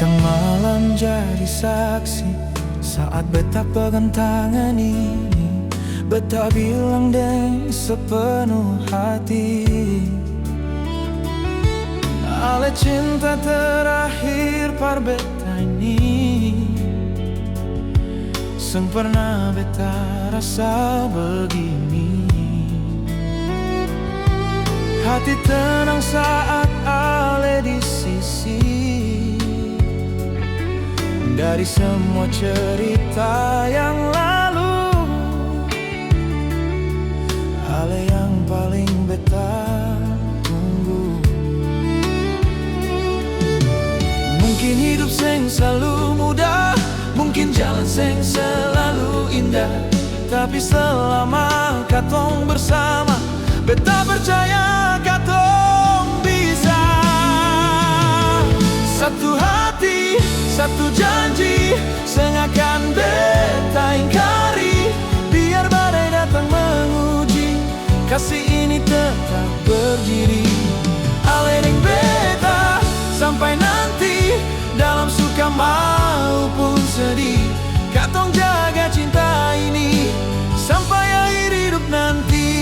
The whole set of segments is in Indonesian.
Bintang malam jadi saksi saat beta pegang tangan ini. Beta bilang dengan sepenuh hati, ale cinta terakhir par beta ini. Seng pernah beta rasa begini. Hati tenang saat ale di sisi. Dari semua cerita yang lalu, ale yang paling beta tunggu. Mungkin hidup seng selalu mudah, mungkin jalan seng selalu indah, tapi selama katong bersama, beta percaya katong bisa. Satu hati, satu janji, seng akan beta ingkari. Biar badai datang menguji, kasih ini tetap berdiri. Ale deng beta sampai nanti, dalam suka maupun sedih. Katong jaga cinta ini sampai akhir hidup nanti.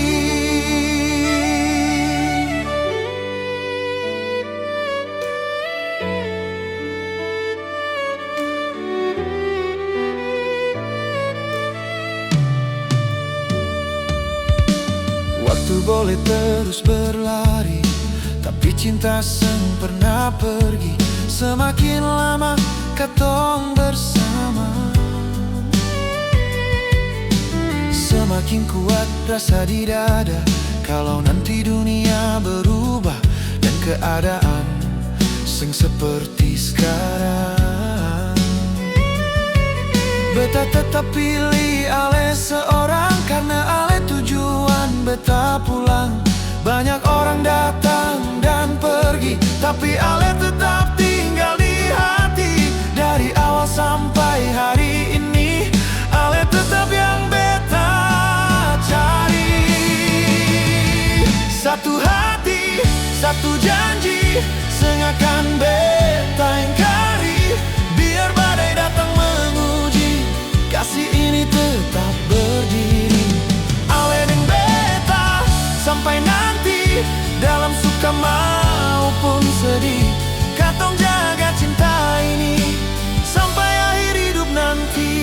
Waktu boleh terus berlari, tapi cinta seng pernah pergi. Semakin lama katong bersama, semakin kuat rasa di dada. Kalau nanti dunia berubah dan keadaan seng seperti sekarang, beta tetap pilih ale seorang. Karena ale tujuan beta pulang. Banyak orang datang dan pergi, tapi ale tetap tinggal di hati. Dari awal sampai hari ini, ale tetap yang beta cari. Satu hati, satu janji, seng akan beta ingkari. Biar badai datang menguji, kasih ini tetap berdiri. Ale deng beta sampai nanti, dalam suka maupun sedih. Katong jaga cinta ini sampai akhir hidup nanti.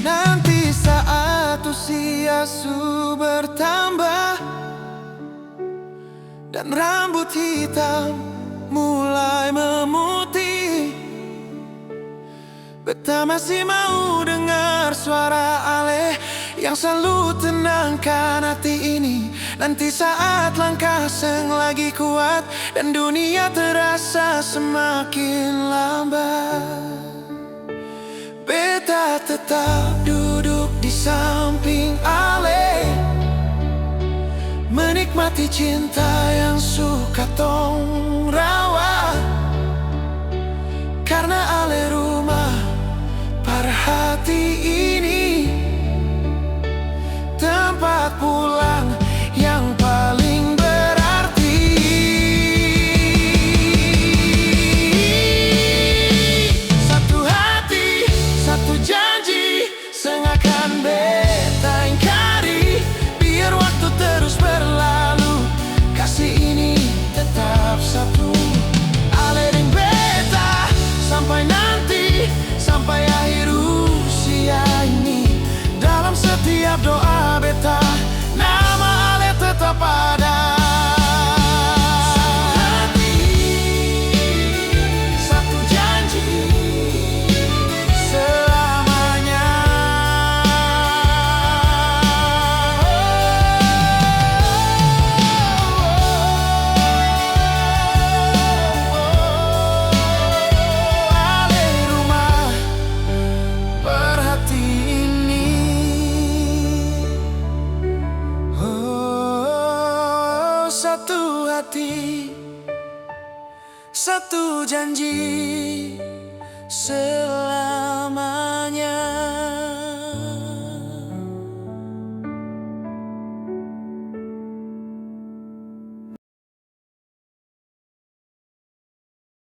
Nanti saat usia su bertambah dan rambut hitam mulai memutih, beta masih mau dengar suara ale yang selalu tenangkan hati ini. Nanti saat langkah seng lagi kuat dan dunia terasa semakin lambat, beta tetap duduk di samping ale, menikmati cinta yang suka tong rawat. Karena ale rumah par hati ini, tempat pulang yang paling berarti. Satu hati, satu janji, seng akan beta ingkari. Biar waktu terus berlalu, kasih ini tetap satu. Ale deng beta sampai nanti, sampai akhir usia ini. Dalam setiap doa beta, nama ale tetap ada. Satu hati, satu janji, selamanya. Ale rumah perhati ini. Satu hati, satu janji, selamanya.